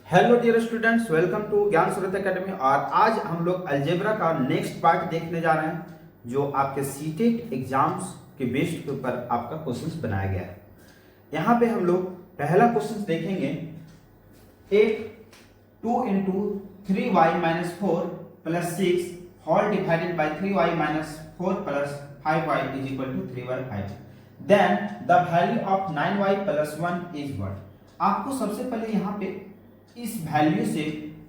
Hello dear students, welcome to Gyan Surat academy. और आज हम लोग अलजेब्रा का नेक्स्ट पार्ट देखने जा रहे हैं जो आपके सीटेट एग्जाम्स के बेस्ड के ऊपर आपका क्वेश्चंस बनाया गया है। यहाँ पे हम लोग पहला क्वेश्चन देखेंगे। एक 2 into 3y minus 4 plus 6 whole divided by 3y minus 4 plus 5y is equal to 3y 5। Then the value of 9y plus 1 is what. आपको सबसे पहले यहाँ पे इस वैल्यू से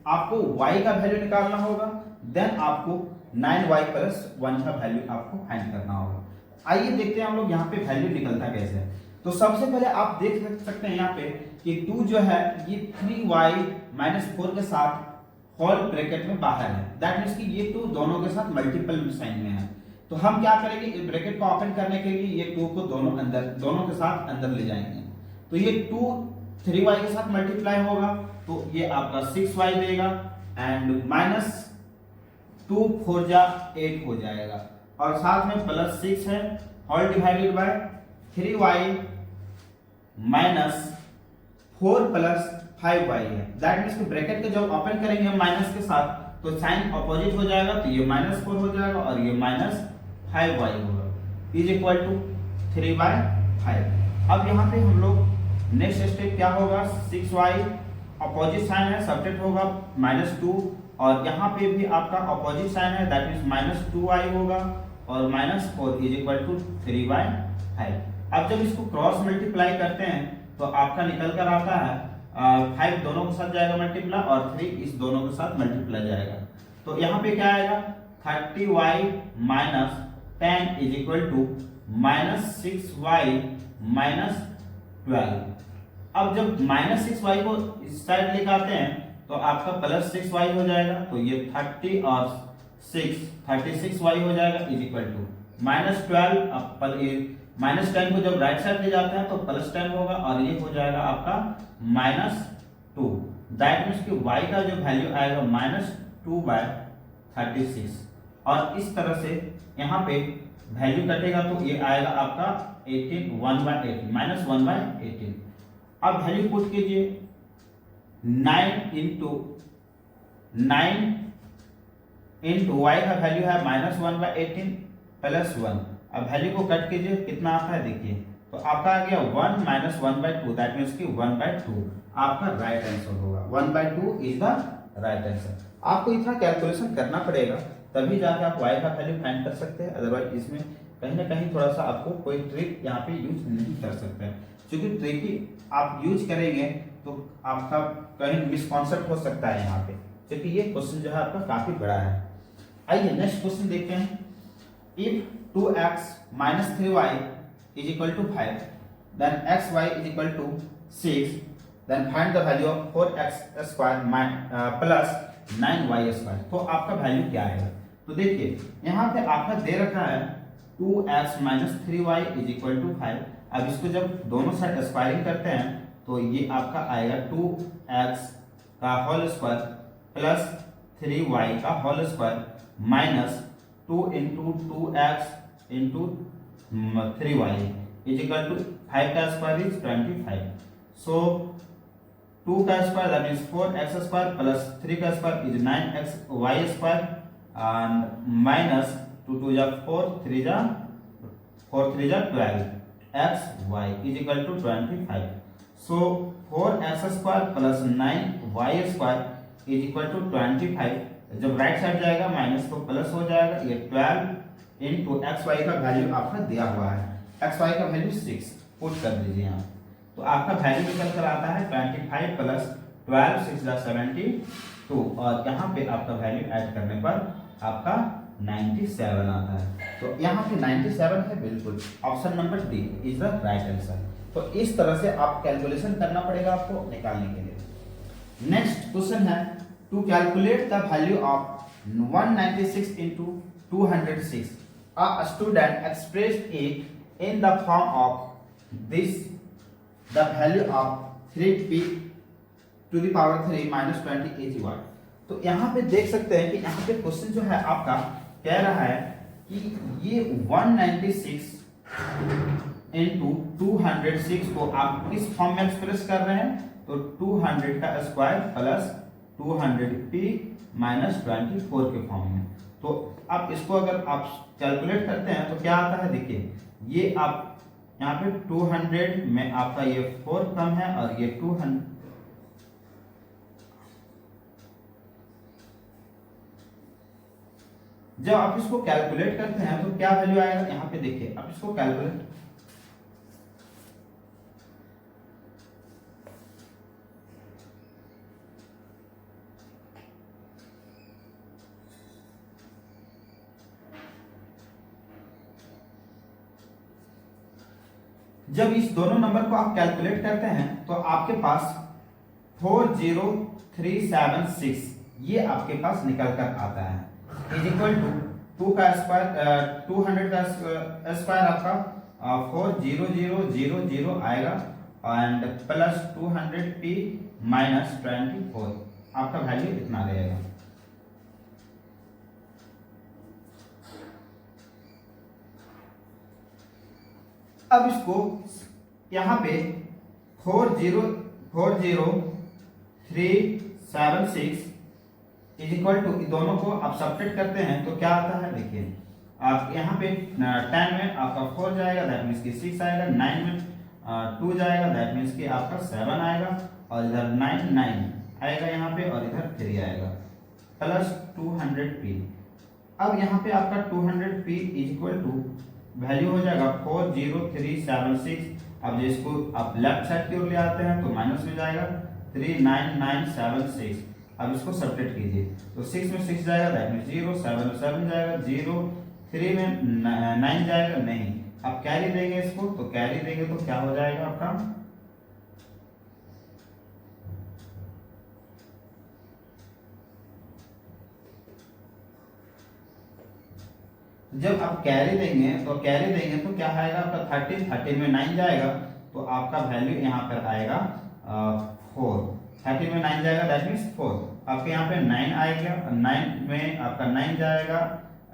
आपको y का वैल्यू निकालना होगा, देन आपको 9y प्लस 1 का वैल्यू आपको फाइंड करना होगा। आइए देखते हैं हम लोग यहाँ पे वैल्यू निकलता कैसे है। तो सबसे पहले आप देख सकते हैं यहाँ पे कि 2 जो है ये 3y माइनस 4 के साथ होल ब्रैकेट में बाहर है। दैट मीन्स कि ये 2 दोनों के साथ मल्टीपल साइन में है। तो हम क्या करेंगे, इस ब्रैकेट को ओपन करने के लिए ये 2 को दोनों के साथ अंदर ले जाएंगे। तो ये 2 3y के साथ मल्टीप्लाई होगा तो ये आपका 6y देगा एंड माइनस 2 4 जा 8 हो जाएगा और साथ में प्लस 6 है whole divided by 3y minus 4 plus 5y है। दैट मीन्स कि ब्रैकेट को जब ओपन करेंगे माइनस के साथ तो साइन अपोजिट हो जाएगा, तो ये माइनस 4 हो जाएगा और ये माइनस 5y होगा इज इक्वल टू 3/5। अब यहाँ पे हम लोग नेक्स्ट स्टेप क्या होगा, 6y अपोजिट साइन है, सब्ट्रैक्ट होगा -2 और यहाँ पे भी आपका अपोजिट साइन है, दैट मीन्स -2y होगा और -4 इज इक्वल टू 3/5। अब जब इसको क्रॉस मल्टीप्लाई करते हैं तो आपका निकल कर आता है 5 दोनों के साथ जाएगा मल्टीप्लाई और 3 इस दोनों के साथ मल्टीप्लाई जाएगा। तो यहाँ पे क्या आएगा 30y minus 10 is equal to -6y minus 12। अब जब -6y को इस साइड लेकर आते हैं तो आपका +6y हो जाएगा, तो ये 30 और 6 36y हो जाएगा इज इक्वल टू -12। -10 को जब राइट साइड ले जाते हैं तो +10 होगा और ये हो जाएगा आपका -2। दैट मीन्स कि y का जो वैल्यू आएगा -2/36 और इस तरह से यहाँ पे वैल्यू कटेगा तो ये आएगा आपका 18 1/18 -1/18। अब वैल्यू पुट कीजिए 9 इंटू y का वैल्यू है -1/18 प्लस 1। अब वैल्यू को कट कीजिए कितना आता है देखिए, तो आपका आ गया 1 - 1/2 दैट मीन्स कि 1/2 आपका राइट आंसर होगा। 1/2 इज द राइट आंसर। आपको इतना कैलकुलेशन करना पड़ेगा तभी जाके आप y का वैल्यू फाइंड कर सकते हैं, अदरवाइज इसमें कहीं ना कहीं थोड़ा सा आपको कोई ट्रिक यहाँ पे यूज नहीं कर सकते हैं, क्योंकि ट्रिक आप यूज करेंगे तो आपका कहीं मिसकॉन्सेप्ट हो सकता है यहाँ पे, क्योंकि ये क्वेश्चन जो है आपका काफी बड़ा है। आइए नेक्स्ट क्वेश्चन देखते हैं। If 2x minus 3y is equal to 5 then xy is equal to 6 then find the value of 4x square plus 9y²। तो आपका वैल्यू क्या है, तो देखिए यहाँ पे आपका दे रखा है 2x minus 3y is equal to 5। अब इसको जब दोनों साइड स्क्वायरिंग करते हैं तो ये आपका आएगा 2x का होल स्क्वायर प्लस 3y का whole square minus 2 into 2x into 3y is equal to 5 का स्क्वायर इज 25। सो 2 का square that means 4x square plus 3 का square is 9xy square and minus 2 2 जा 4 3 जा 12 xy is equal to 25। So 4x square plus 9y square is equal to 25। जब right side जाएगा minus तो plus हो जाएगा, ये 12 इंटू xy का वैल्यू आपका दिया हुआ है, xy का वैल्यू 6 पुट कर दीजिए यहाँ, तो आपका वैल्यू निकल कर आता है 25 प्लस 12 6 जा 72 और यहाँ पे आपका वैल्यू ऐड करने पर आपका 97 आता है। तो यहाँ पे 97 है, बिल्कुल option number D is the right answer. तो इस तरह से आप कैलकुलेशन करना पड़ेगा आपको निकालने के लिए। नेक्स्ट क्वेश्चन है to calculate the value of 196 into 206 a student expressed it in the form of this the value of 3p to the power 3 minus 20 is what। तो यहाँ पे देख सकते हैं कि यहाँ पे क्वेश्चन जो है आपका कह रहा है कि ये 196 into 206 को आप किस फॉर्म में एक्सप्रेस कर रहे हैं, तो 200 का स्क्वायर प्लस 200p माइनस 24 के फॉर्म में। तो अब इसको अगर आप कैलकुलेट करते हैं तो क्या आता है, देखिए ये आप यहाँ पे 200 में आपका ये 4 कम है और ये 200, जब आप इसको कैलकुलेट करते हैं तो क्या वैल्यू आएगा, यहाँ पे देखिए आप इसको कैलकुलेट, जब इस दोनों नंबर को आप कैलकुलेट करते हैं तो आपके पास 40376 ये आपके पास निकल कर आता है, इज इक्वल टू 2 का स्क्वायर 200 का स्क्वायर आपका 40000 आएगा एंड प्लस 200p माइनस 24 आपका वैल्यू इतना रहेगा। अब इसको यहाँ पे 40376 इज इक्वल टू दोनों को आप सब्ट्रैक्ट करते हैं तो क्या आता है, देखिए आप यहाँ पे 10 में आपका 4 जाएगा, दैट मीन्स कि 6 आएगा, 9 में 2 जाएगा, दैट मीन्स कि आपका 7 आएगा, और इधर 9 आएगा यहाँ पे, और इधर 3 आएगा, प्लस 200p। अब यहाँ पे आपका 200p is equal to value हो जाएगा 40376। अब इसको आप लेफ्ट साइड की ओर ले आते हैं तो माइनस में जाएगा 39976। अब इसको सब्ट्रैक्ट कीजिए तो 6 में 6 जाएगा, दैट मीन्स 0, 7 में 7 जाएगा 0, 3 में 9 जाएगा नहीं। अब कैरी देंगे इसको, तो कैरी देंगे तो क्या हो जाएगा आपका, जब आप कैरी देंगे तो क्या आएगा आपका 13 में 9 जाएगा तो आपका वैल्यू यहाँ पर आएगा 4। 13 में 9 जाएगा, दैट मीन्स 4। आपके यहाँ पे 9 आएगा, 9 में आपका 9 जाएगा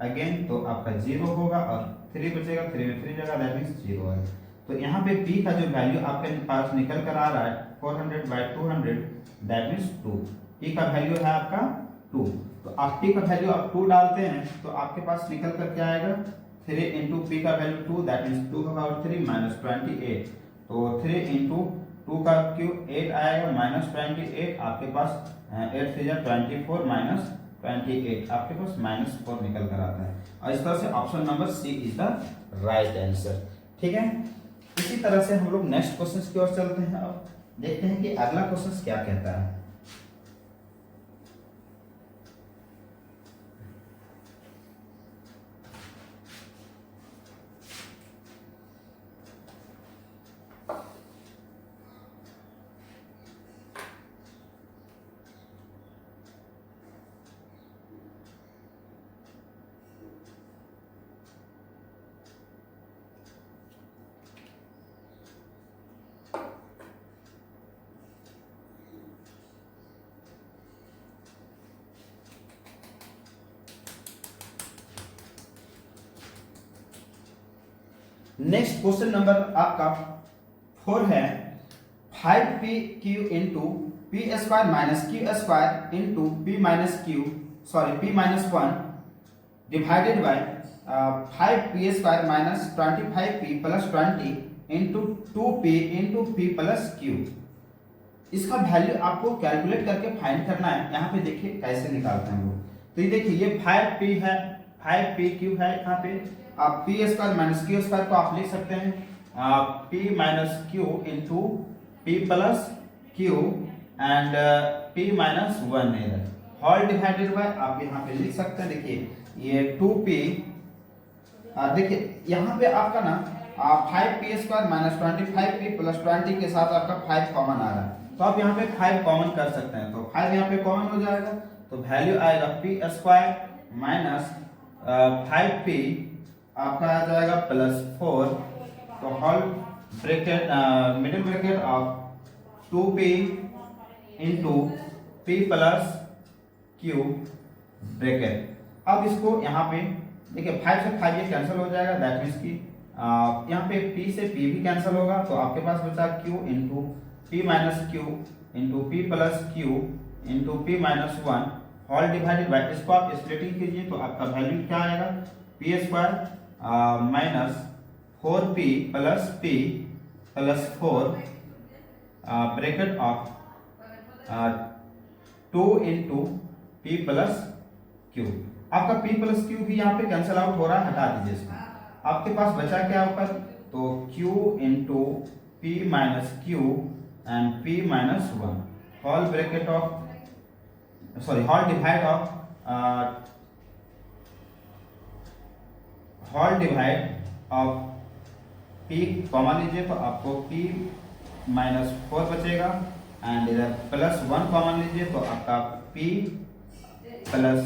अगेन तो आपका 0 होगा, और 3 बचेगा, 3 में 3 जाएगा, दैट मीन्स 0 है। तो यहाँ पे p का जो वैल्यू आपके पास निकल कर आ रहा है 400/200 दैट मीन्स 2। p का वैल्यू है आपका 2, तो आप p का वैल्यू आप 2 डालते हैं तो आपके पास निकल कर क्या आएगा, 3 इंटू p का वैल्यू 2 दैट मीन्स 2 का पावर 3 माइनस 28। तो 3 इंटू 2 का क्यूब 8 आएगा माइनस 28, आपके पास 8 से 24 माइनस 28, आपके पास -4 निकल कर आता है। और इस तरह से option number C is the right answer. ठीक है, इसी तरह से हम लोग नेक्स्ट क्वेश्चन की ओर चलते हैं और देखते हैं कि अगला क्वेश्चन क्या कहता है। नेक्स्ट क्वेश्चन नंबर आपका 4 है 5pq into P square minus Q square into p minus 1 divided by 5p square minus 25p plus 20 into 2p into p plus q। इसका वैल्यू आपको कैलकुलेट करके फाइंड करना है। यहाँ पे देखिए कैसे निकालते हैं वो, तो ये देखिए ये 5p है, 5pq है, यहाँ पे आप P square minus Q square को आप लिख सकते हैं P minus q into p plus Q and p minus 1 इधर होल डिवाइडेड बाय आप यहाँ पे लिख सकते हैं। देखिए ये 2p, देखिए यहाँ पे आपका ना 5p square minus 25p plus 20 के साथ आपका 5 कॉमन आ रहा है, तो आप यहाँ पे 5 कॉमन कर सकते हैं, तो 5 यहाँ पे कॉमन हो जाएगा तो वैल्यू आएगा पी स्क्वायर माइनस 5p आपका आ जाएगा प्लस 4, तो whole bracket middle bracket of 2p into p plus q bracket. अब इसको यहाँ पे देखिए 5 से 5 ये कैंसिल हो जाएगा, दैट मीन्स कि यहाँ पे p से p भी कैंसिल होगा, तो आपके पास बचा q into p minus q into p plus q into p minus one whole divided by, इसको आप स्प्लिटिंग कीजिए तो आपका वैल्यू क्या आएगा, p square minus 4p plus 4 bracket of 2 into p plus q. आपका पी प्लस क्यू भी यहाँ पे कैंसिल आउट हो रहा है, हटा दीजिए इसको। आपके पास बचा क्या ऊपर, तो q into p minus q and p minus one whole bracket of whole divide of p comma लीजिए तो आपको p माइनस 4 बचेगा एंड इधर प्लस 1 कॉमन लीजिए तो आपका p प्लस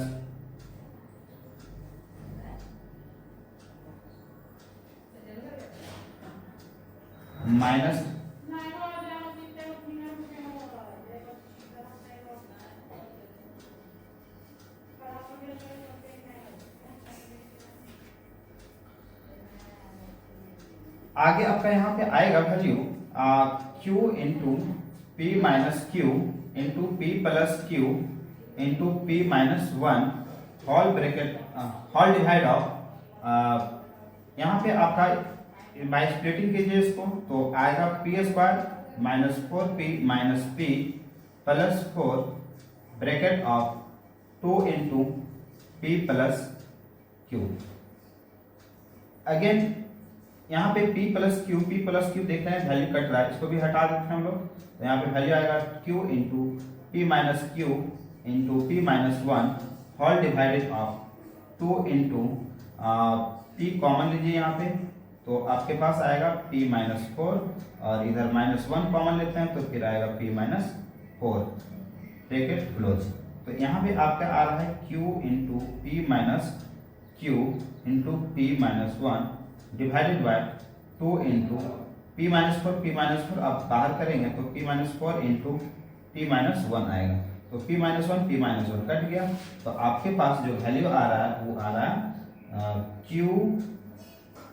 माइनस आगे आपका यहाँ पे आएगा value q into p minus q into p plus q into p minus one whole bracket whole divide of, यहाँ पे आपका बाय स्प्लिटिंग कीजिए इसको तो आएगा p square minus 4p minus p plus 4 bracket of 2 into p plus q. Again यहाँ पे p plus Q देख रहे हैं वैल्यू कट रहा है, इसको भी हटा देते हैं हम लोग, तो यहाँ पे वैल्यू आएगा q into p minus q into p minus one whole divided of 2 into p common लीजिए यहाँ पे तो आपके पास आएगा p माइनस 4 और इधर माइनस 1 कॉमन लेते हैं तो फिर आएगा p माइनस 4 ब्रैकेट क्लोज। तो यहाँ पे आपका आ रहा है q into p minus q into p minus one divided by 2 into p minus 4 आप बाहर करेंगे तो P minus 4 into p minus one आएगा, तो पी माइनस वन कट गया। तो आपके पास जो वैल्यू आ रहा है वो आ रहा है q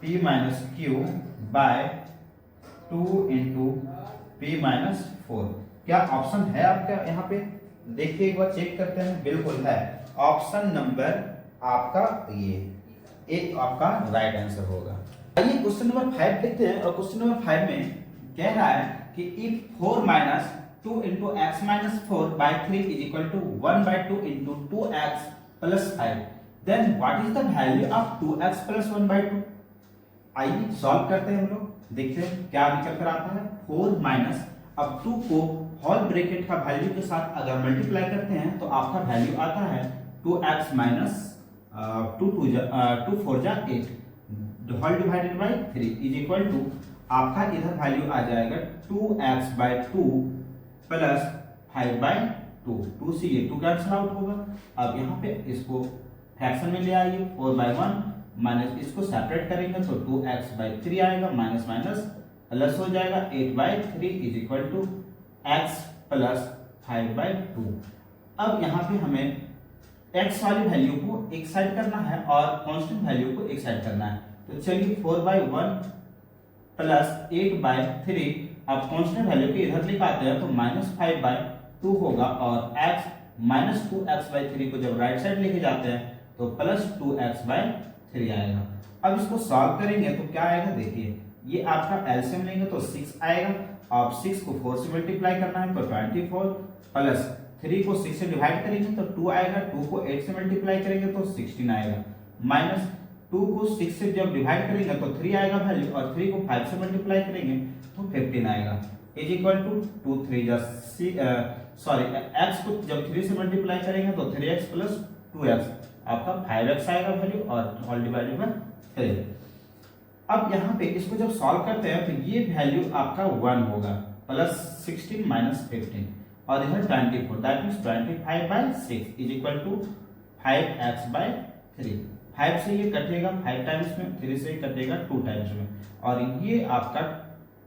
p minus q by 2 into p minus 4। क्या ऑप्शन है आपका यहाँ पे, देखिए एक बार चेक करते हैं, बिल्कुल है। ऑप्शन नंबर आपका ये एक आपका राइट आंसर होगा। आइए क्वेश्चन नंबर 5 देखते हैं, और क्वेश्चन नंबर 5 में कह रहा है कि if 4 minus 2 into x minus 4 by 3 is equal to 1 by 2 into 2x plus 5, then what is the value of 2x plus 1 by 2। आइए सॉल्व करते हैं हम लोग, देखते हैं क्या निकल कर आता है। 4 माइनस, अब 2 को होल ब्रैकेट का वैल्यू के साथ अगर मल्टीप्लाई करते हैं तो आपका वैल्यू आता है 2x माइनस 2 4 जा 8 whole divided by 3 is equal to आपका इधर वैल्यू आ जाएगा 2x बाय 2 प्लस 5 बाय 2, 2 से ये 2 कैंसिल आउट होगा। अब यहाँ पे इसको फ्रैक्शन में ले आइए, 4 बाय 1 माइनस इसको सेपरेट करेंगे तो 2x बाई 3 आएगा, माइनस माइनस प्लस हो जाएगा 8 by 3 is equal to x plus 5 by 2। अब यहाँ पे हमें x वाली वैल्यू को एक साइड करना है और कांस्टेंट वैल्यू को एक साइड करना है, तो चलिए 4 बाई 1 प्लस 8 बाई 3, अब कांस्टेंट वैल्यू को इधर लिखाते हैं तो माइनस 5 बाई 2 होगा, और x माइनस 2x बाई 3 को जब राइट साइड लेके जाते हैं तो प्लस 2x बाई 3 आएगा। अब इसको सॉल्व करेंगे तो क्या आएगा, देखिए ये आपका एलसीएम लेंगे तो 6 आएगा, अब 6 को 4 से मल्टीप्लाई करना है तो 24 प्लस 3 को 6 से डिवाइड करेंगे तो 2 आएगा, 2 को 8 से मल्टीप्लाई करेंगे तो 16 आएगा, माइनस 2 को 6 से जब डिवाइड करेंगे तो 3 आएगा वैल्यू, और 3 को 5 से मल्टीप्लाई करेंगे तो 15 आएगा, इज इक्वल टू 2 3 जा x को जब 3 से मल्टीप्लाई करेंगे तो 3x प्लस 2x आपका 5x आएगा वैल्यू, और होल डिवाइडेड बाय 3। अब यहाँ पे इसको जब सॉल्व करते हैं तो ये वैल्यू आपका 1 होगा, प्लस 16 माइनस 15 और इधर 24, that means 25 by 6 is equal to 5x by 3। 5 से ये कटेगा 5 टाइम्स में, 3 से कटेगा 2 टाइम्स में, और ये आपका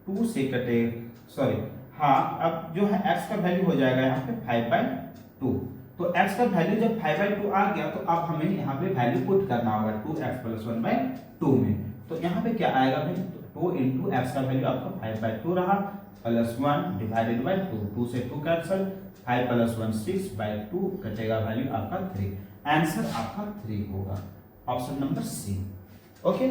2 से कटेगा, अब जो है x का वैल्यू हो जाएगा यहाँ पे 5 बाय 2। तो x का वैल्यू जब 5 बाई 2 आ गया तो अब हमें यहाँ पे वैल्यू पुट करना होगा 2x प्लस 1 बाई 2 में। तो यहाँ पे क्या आएगा भाई, 2 इंटू एक्स का वैल्यू आपका 5 बाई 2 रहा, प्लस 1 डिवाइडेड बाई 2, 2 से 2 कैंसल, 5 प्लस 1 6 बाई 2 कटेगा वैल्यू आपका 3। आंसर आपका 3 होगा, ऑप्शन नंबर सी। ओके,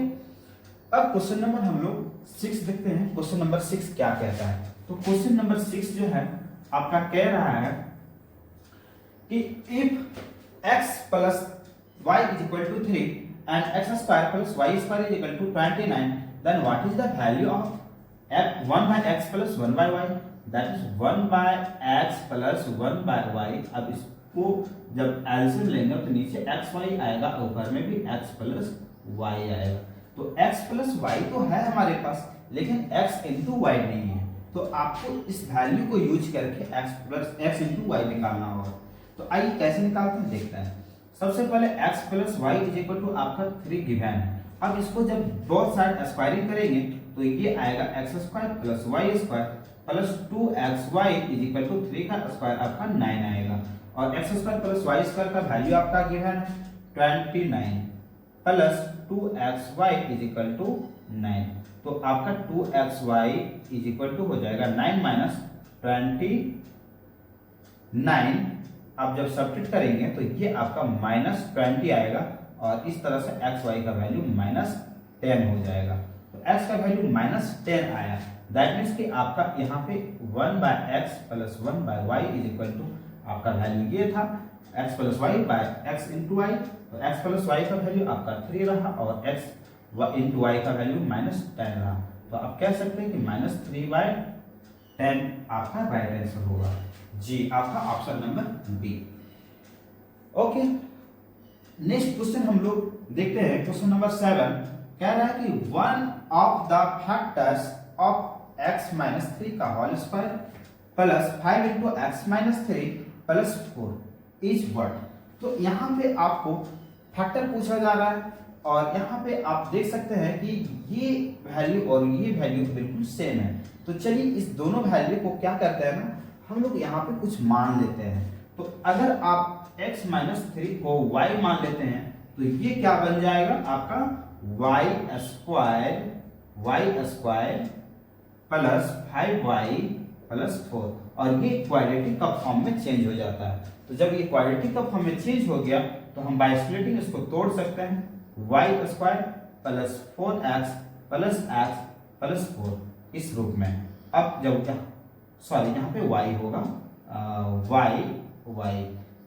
अब क्वेश्चन नंबर हम लोग 6 देखते हैं। क्वेश्चन नंबर 6 क्या कहता है? तो क्वेश्चन नंबर 6 जो है आपका कह रहा है कि if x plus y is equal to 3 and x square plus y square is equal to 29, then what is the value of 1 by x plus 1 by y, that is 1 by x plus 1 by y। अब इसको जब LCM लेंगे तो नीचे xy आएगा, ऊपर में भी x प्लस y आएगा। तो x प्लस y तो है हमारे पास, लेकिन x इंटू वाई नहीं है, तो आपको इस वैल्यू को यूज करके x इंटू वाई निकालना होगा। तो आइए कैसे निकालते हैं देखते हैं। सबसे पहले x plus y is equal to आपका 3 गिवन है। अब इसको जब बोथ साइड स्क्वायरिंग करेंगे तो ये आएगा x square plus y square plus 2xy is equal to 3 का स्क्वायर आपका 9 आएगा। और x square plus y square का वैल्यू आपका गिवन है 29 plus 2xy is equal to 9। तो आपका 2xy इज इक्वल टू हो जाएगा 9 माइनस 29। आप जब सब्ट्रैक्ट करेंगे तो ये आपका माइनस 20 आएगा और इस तरह से xy का वैल्यू माइनस 10 हो जाएगा। तो x का वैल्यू माइनस 10 आया, दैट मीन्स कि आपका यहाँ पे 1 by x plus 1 by y is equal to आपका वैल्यू ये था x plus y by x into y. तो x प्लस वाई का वैल्यू आपका 3 रहा और x इंटू वाई का वैल्यू माइनस 10 रहा। तो आप कह सकते हैं कि माइनस 3 बाय 10 आपका राइट आंसर होगा, जी आपका option number B. Okay, next question हम लोग देखते हैं। क्वेश्चन नंबर 7 कह रहा है कि one of the factors of x minus 3 का whole square plus 5 into x minus 3 plus 4 is what. तो यहाँ पे आपको फैक्टर पूछा जा रहा है और यहाँ पे आप देख सकते हैं कि ये वैल्यू और ये वैल्यू बिल्कुल सेम है। तो चलिए इस दोनों वैल्यू को क्या करते हैं ना, हम लोग यहाँ पे कुछ मान लेते हैं। तो अगर आप x माइनस 3 को y मान लेते हैं तो ये क्या बन जाएगा आपका y square plus 5y plus 4, और ये इक्वालिटी का फॉर्म में चेंज हो जाता है। तो जब ये इक्वालिटी का फॉर्म में चेंज हो गया तो हम बाय स्प्लिटिंग इसको तोड़ सकते हैं, y square plus 4x plus x plus 4 इस रूप में। अब जब यहाँ पे y होगा y,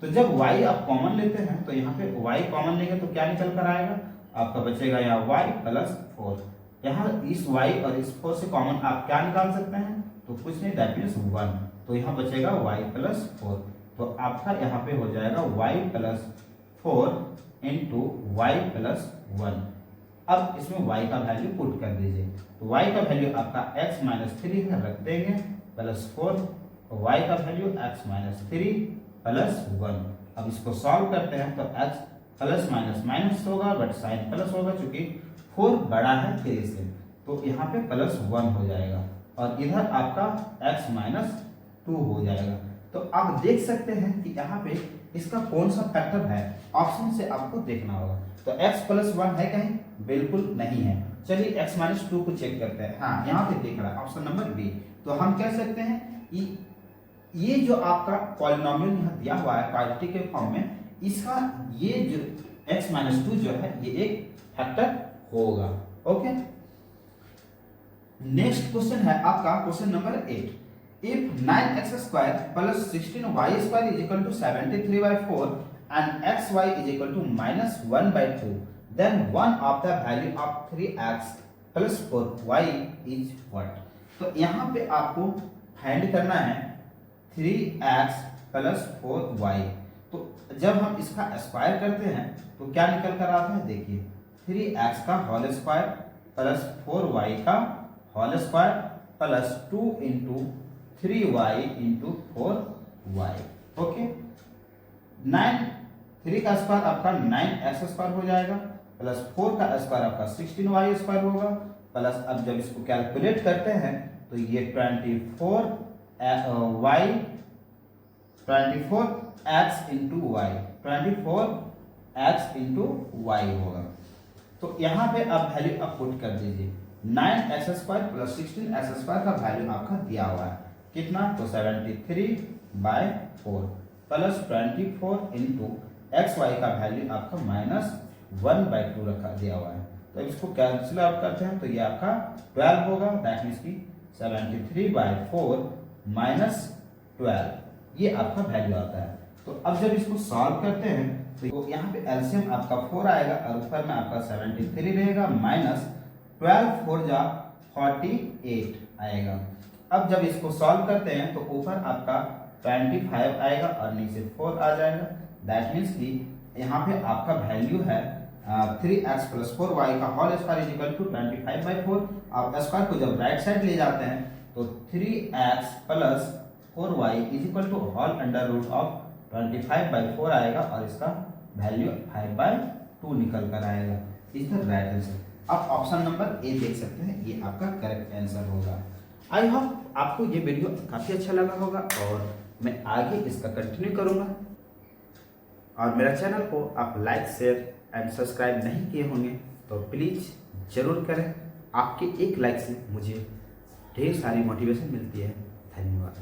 तो जब y आप कॉमन लेते हैं तो यहाँ पे y कॉमन लेंगे तो क्या निकल कर आएगा आपका, बचेगा यहाँ y प्लस 4। यहाँ इस y और इस 4 से कॉमन आप क्या निकाल सकते हैं, तो कुछ नहीं, दैट मीन्स 1। तो यहाँ बचेगा y प्लस 4। तो आपका यहाँ पे हो जाएगा y plus 4 into y plus 1। अब इसमें y का वैल्यू पुट कर दीजिए। तो y का वैल्यू आपका x माइनस 3 है, रख देंगे प्लस 4, y का वैल्यू x माइनस 3 प्लस 1। अब इसको सॉल्व करते हैं तो x प्लस माइनस माइनस होगा बट साइन प्लस होगा, चूंकि 4 बड़ा है 3 से, तो यहाँ पे प्लस 1 हो जाएगा और इधर आपका x माइनस 2 हो जाएगा। तो आप देख सकते हैं कि यहाँ पे इसका कौन सा फैक्टर है, ऑप्शन से आपको देखना होगा। तो x प्लस 1 है कहीं, बिल्कुल नहीं है। चलिए x माइनस 2 को चेक करते हैं। हाँ, यहाँ पे देख रहा है ऑप्शन नंबर बी। तो हम कह सकते हैं कि ये जो आपका पॉलिनोमियल यहाँ दिया हुआ है क्वाड्रेटिक के फॉर्म में, इसका ये जो x माइनस 2 जो है ये एक फैक्टर होगा। ओके, नेक्स्ट क्वेश्चन है आपका question number 8। If 9x square plus 16y square is equal to 73 by 4 and xy is equal to minus 1 by 2, then one of the value of 3x plus 4y is what? तो यहाँ पे आपको find करना है 3x plus 4y। तो जब हम इसका स्क्वायर करते हैं तो क्या निकल कर आता है, देखिए 3x का होल स्क्वायर प्लस 4y का whole square plus 2 into 3y into 4y। Okay, 3 का स्क्वायर आपका 9x स्क्वायर हो जाएगा प्लस 4 का स्क्वायर आपका 16y स्क्वायर होगा प्लस, अब जब इसको कैलकुलेट करते हैं तो ये 24x into Y, 24x into Y होगा। तो यहाँ पे आप वैल्यू आप पुट कर दीजिए। 9x² प्लस 16x² का वैल्यू आपका दिया हुआ है कितना, तो 73/4 प्लस 24 इंटू XY का वैल्यू आपका -1/2 रखा दिया हुआ है। तो इसको कैंसिल आउट करते हैं तो ये आपका 12 होगा, दैट मीन्स की 73/4 माइनस 12 ये आपका वैल्यू आता है। तो अब जब इसको सॉल्व करते हैं तो यहाँ पे एलसीएम आपका 4 आएगा और ऊपर में आपका 73 रहेगा माइनस 12 4 जा 48 आएगा। अब जब इसको सॉल्व करते हैं तो ऊपर आपका 25 आएगा और नीचे 4 आ जाएगा, दैट मीन्स कि यहाँ पे आपका वैल्यू है 3x प्लस 4y का whole square is equal to 25/4। आप स्क्वायर को जब राइट साइड ले जाते हैं तो 3x plus 4y is equal to whole under root of 25/4 आएगा और इसका वैल्यू 5/2 निकल कर आएगा। Is the right answer. आप ऑप्शन नंबर ए देख सकते हैं, ये आपका करेक्ट आंसर होगा। आई होप आपको ये वीडियो काफ़ी अच्छा लगा होगा और मैं आगे इसका कंटिन्यू करूँगा। और मेरा चैनल को आप लाइक शेयर एंड सब्सक्राइब नहीं किए होंगे तो प्लीज़ ज़रूर करें। आपके एक लाइक से मुझे ढेर सारी मोटिवेशन मिलती है। धन्यवाद।